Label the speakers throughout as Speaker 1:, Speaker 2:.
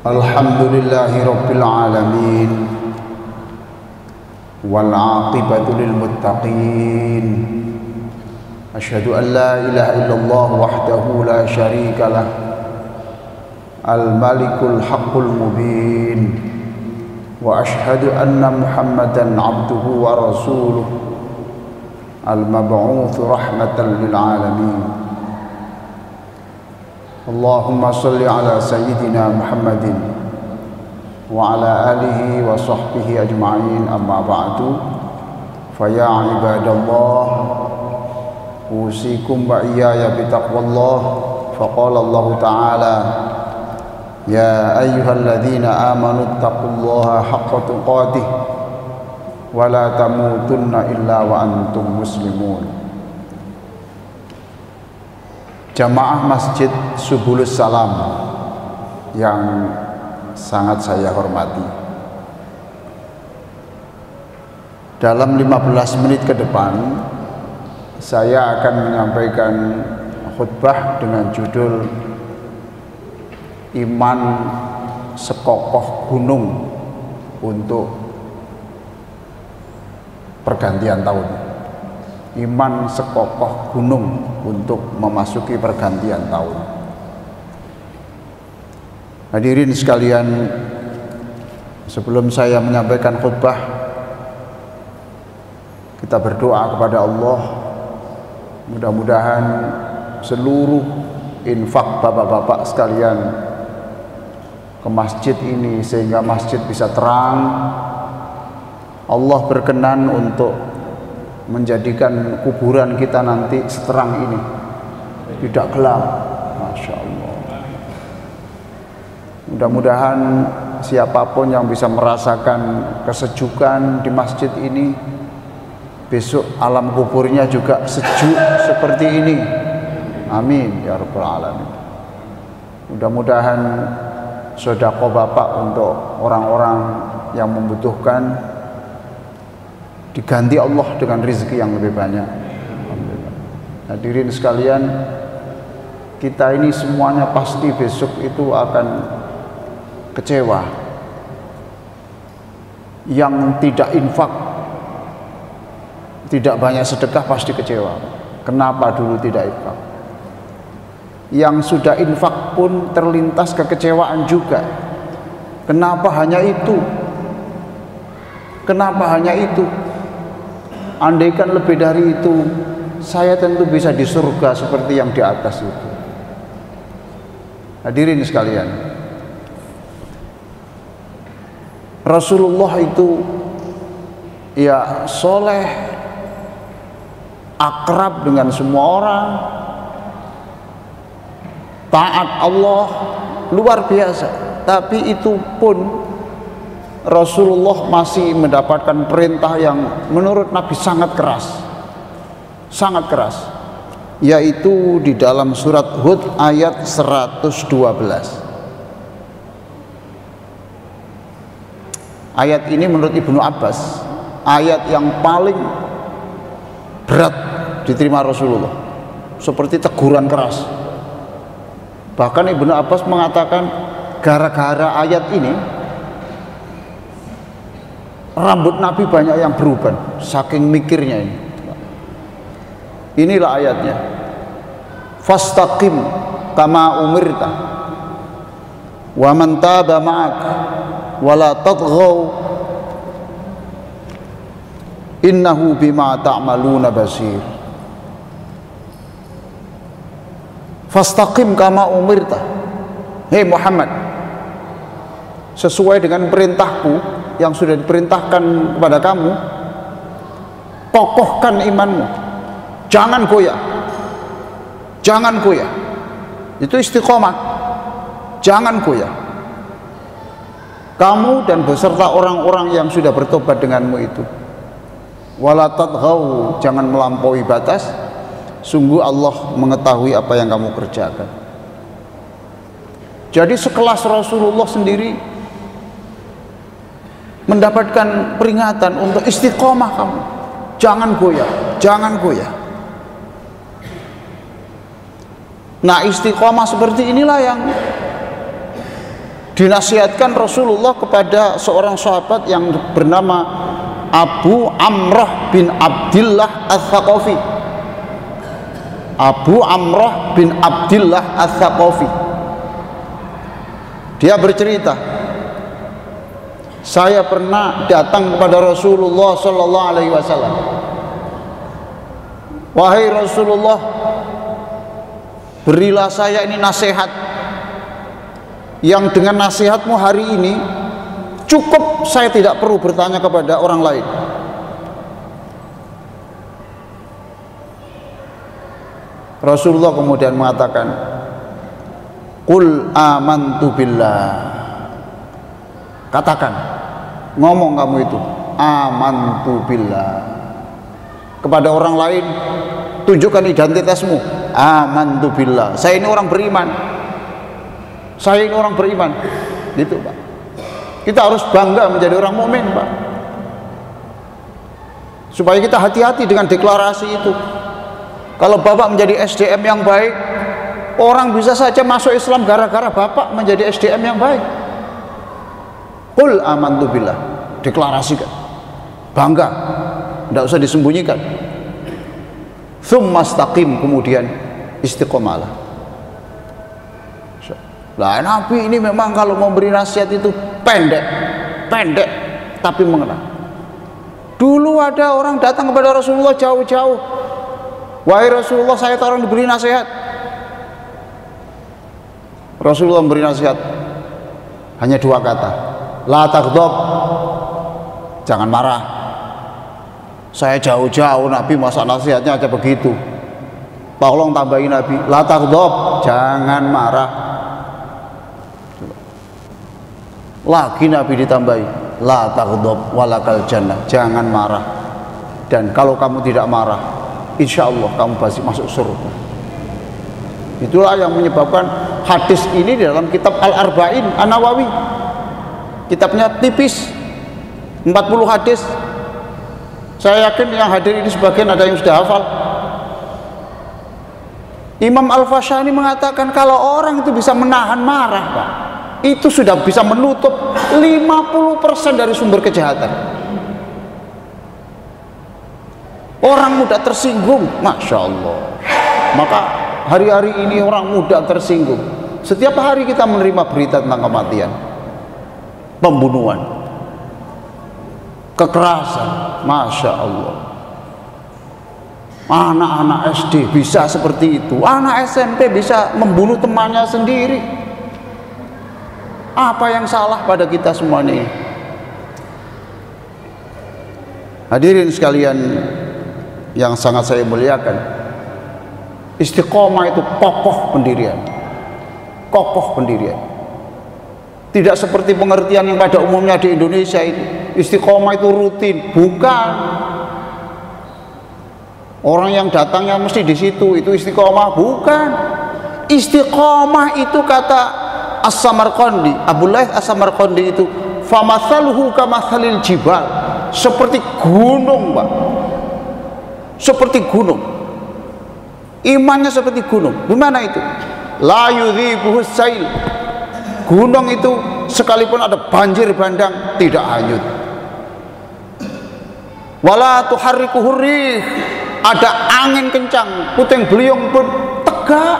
Speaker 1: Alhamdulillahi Rabbil Alamin, wal aqibatu lil muttaqin. Asyhadu an la ilaha illallah wahdahu la syarika lah, al malikul haqqul mubin. Wa asyhadu anna Muhammadan abduhu wa rasuluh, al mab'uts rahmatan lil alamin. Allahumma salli ala sayyidina Muhammadin wa ala alihi wa sahbihi ajma'in, amma ba'du. Faya ibadallah, usikum wa iyaya bitaqwallah. Faqala Allah ta'ala, ya ayyuhalladzina amanu taqullaha haqqa tuqatih wa la tamutunna illa wa antum muslimun. Jamaah Masjid Subulus Salam yang sangat saya hormati, dalam 15 menit ke depan saya akan menyampaikan khutbah dengan judul Iman Sekokoh Gunung untuk pergantian tahun. Iman sekokoh gunung untuk memasuki pergantian tahun. Hadirin sekalian, sebelum saya menyampaikan khutbah, kita berdoa kepada Allah. Mudah-mudahan seluruh infak bapak-bapak sekalian ke masjid ini, sehingga masjid bisa terang, Allah berkenan untuk menjadikan kuburan kita nanti seterang ini, tidak gelap. Masya Allah. Mudah-mudahan siapapun yang bisa merasakan kesejukan di masjid ini, besok alam kuburnya juga sejuk seperti ini. Amin ya rabbal alamin. Mudah-mudahan sedekah bapak untuk orang-orang yang membutuhkan diganti Allah dengan rezeki yang lebih banyak. Alhamdulillah. Hadirin sekalian, kita ini semuanya pasti besok itu akan kecewa. Yang tidak infak, tidak banyak sedekah, pasti kecewa. Kenapa dulu tidak infak? Yang sudah infak pun terlintas kekecewaan juga. Kenapa hanya itu? Kenapa hanya itu? Andaikan lebih dari itu, saya tentu bisa di surga seperti yang di atas itu. Hadirin sekalian, Rasulullah itu ya soleh, akrab dengan semua orang, taat Allah luar biasa. Tapi itu pun Rasulullah masih mendapatkan perintah yang menurut Nabi sangat keras, yaitu di dalam surat Hud ayat 112. Ayat ini menurut Ibnu Abbas ayat yang paling berat diterima Rasulullah, seperti teguran keras. Bahkan Ibnu Abbas mengatakan gara-gara ayat ini rambut Nabi banyak yang berubah, saking mikirnya ini. Inilah ayatnya. Fastaqim kama umirta wa man taba ma'ak wa la tatghaw innahu bima ta'maluna basir. Fastaqim kama umirta. Hei Muhammad, sesuai dengan perintahku yang sudah diperintahkan kepada kamu, kokohkan imanmu, jangan goyah, jangan goyah. Itu istiqomah, jangan goyah. Kamu dan beserta orang-orang yang sudah bertobat denganmu itu. Wala tatghaw, jangan melampaui batas. Sungguh Allah mengetahui apa yang kamu kerjakan. Jadi sekelas Rasulullah sendiri mendapatkan peringatan untuk istiqomah kamu, jangan goyah, jangan goyah. Nah, istiqomah seperti inilah yang dinasihatkan Rasulullah kepada seorang sahabat yang bernama Abu Amrah bin Abdillah Ats-Tsaqafi. Abu Amrah bin Abdillah Ats-Tsaqafi. Dia bercerita, saya pernah datang kepada Rasulullah sallallahu alaihi wasallam. Wahai Rasulullah, berilah saya ini nasihat, yang dengan nasihatmu hari ini cukup, saya tidak perlu bertanya kepada orang lain. Rasulullah kemudian mengatakan, qul amantu billah. Katakan, ngomong kamu itu, amantu billah. Kepada orang lain tunjukkan identitasmu, amantu billah. Saya ini orang beriman. Saya ini orang beriman. Gitu, Pak. Kita harus bangga menjadi orang mukmin, Pak. Supaya kita hati-hati dengan deklarasi itu. Kalau Bapak menjadi SDM yang baik, orang bisa saja masuk Islam gara-gara Bapak menjadi SDM yang baik. Qul amantu billah, deklarasikan, bangga, tidak usah disembunyikan. Tsumma istaqim, kemudian istiqomalah. Lah Nabi ini memang kalau memberi nasihat itu pendek tapi mengena. Dulu ada orang datang kepada Rasulullah jauh-jauh, wahai Rasulullah, saya tolong diberi nasihat. Rasulullah memberi nasihat hanya dua kata, la taghdab, jangan marah. Saya jauh-jauh, Nabi masa nasihatnya aja begitu. Tolong tambahin Nabi, la taghdab, jangan marah. Lagi Nabi ditambahi, la taghdab walakal jannah, jangan marah. Dan kalau kamu tidak marah, insya Allah kamu pasti masuk surga. Itulah yang menyebabkan hadis ini di dalam kitab Al-Arba'in An-Nawawi. Kitabnya tipis, 40 hadis. Saya yakin yang hadir ini sebagian ada yang sudah hafal. Imam Al-Fashani mengatakan kalau orang itu bisa menahan marah, Pak, itu sudah bisa menutup 50% dari sumber kejahatan. Orang mudah tersinggung, Masya Allah. Maka hari-hari ini orang mudah tersinggung. Setiap hari kita menerima berita tentang kematian, pembunuhan, kekerasan. Masya Allah. Anak-anak SD bisa seperti itu, anak SMP bisa membunuh temannya sendiri. Apa yang salah pada kita semuanya ini? Hadirin sekalian yang sangat saya muliakan, istiqomah itu kokoh pendirian. Kokoh pendirian. Tidak seperti pengertian yang pada umumnya di Indonesia itu, istiqomah itu rutin. Bukan. Orang yang datangnya mesti di situ, itu istiqomah. Bukan. Istiqomah itu kata As-Samarqandi, Abu Laith As-Samarqandi itu, famathaluhu kamathalil jibal, seperti gunung, Pak. Seperti gunung. Imannya seperti gunung. Gimana itu? La yudhibuhus sail. Gunung itu sekalipun ada banjir bandang tidak hanyut. Wala tuharrikuhu rih. Ada angin kencang, puting beliung pun tegak.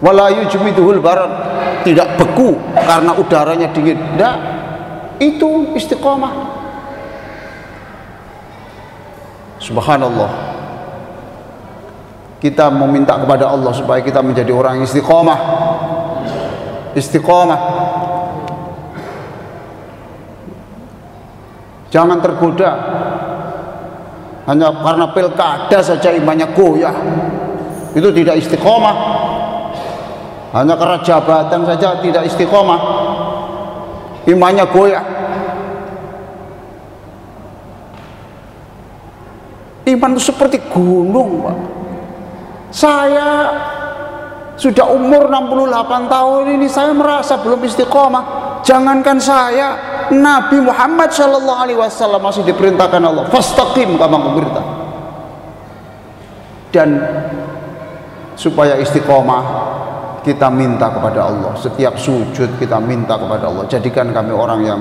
Speaker 1: Wala yujmiduhul barat, tidak beku karena udaranya dingin. Tidak. Itu istiqomah. Subhanallah. Kita meminta kepada Allah supaya kita menjadi orang yang istiqomah. Istiqomah. Jangan tergoda hanya karena pilkada saja imannya goyah. Itu tidak istiqomah. Hanya karena jabatan saja tidak istiqomah, imannya goyah. Iman itu seperti gunung, Pak. Saya sudah umur 68 tahun ini, saya merasa belum istiqomah. Jangankan saya, Nabi Muhammad SAW masih diperintahkan Allah, fastaqim kama umirta. Dan supaya istiqomah kita minta kepada Allah, setiap sujud kita minta kepada Allah, jadikan kami orang yang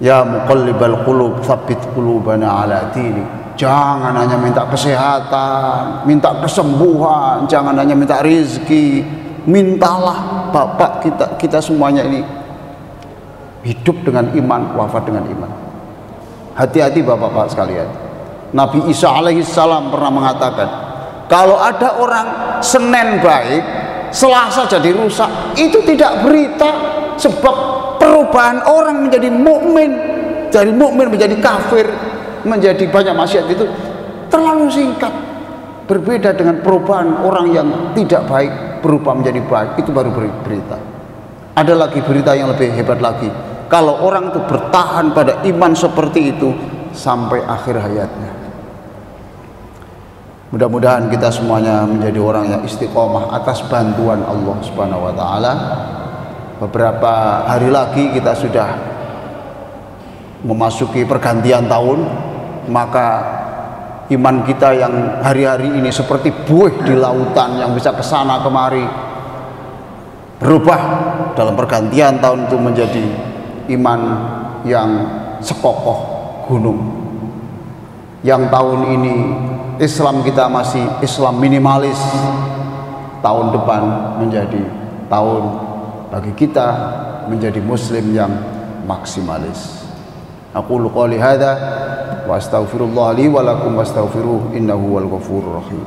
Speaker 1: ya muqallibal qulub tsabbit qulubana ala dinik. Jangan hanya minta kesehatan, minta kesembuhan, jangan hanya minta rezeki, mintalah Bapak kita semuanya ini hidup dengan iman, wafat dengan iman. Hati-hati Bapak-bapak sekalian. Nabi Isa alaihissalam pernah mengatakan, kalau ada orang Senin baik, Selasa jadi rusak, itu tidak berita. Sebab perubahan orang menjadi mukmin, dari mukmin menjadi kafir, menjadi banyak maksiat itu terlalu singkat. Berbeda dengan perubahan orang yang tidak baik berubah menjadi baik, itu baru berita. Ada lagi berita yang lebih hebat lagi, kalau orang itu bertahan pada iman seperti itu sampai akhir hayatnya. Mudah-mudahan kita semuanya menjadi orang yang istiqomah atas bantuan Allah Subhanahu wa taala. Beberapa hari lagi kita sudah memasuki pergantian tahun, maka iman kita yang hari-hari ini seperti buih di lautan yang bisa kesana kemari, berubah dalam pergantian tahun itu menjadi iman yang sekokoh gunung. Yang tahun ini Islam kita masih Islam minimalis, tahun depan menjadi tahun bagi kita menjadi muslim yang maksimalis. Aqulu qouli hadza wa astaghfirullah li wa lakum wastaghfiruhu innahu wal ghafurur rahim.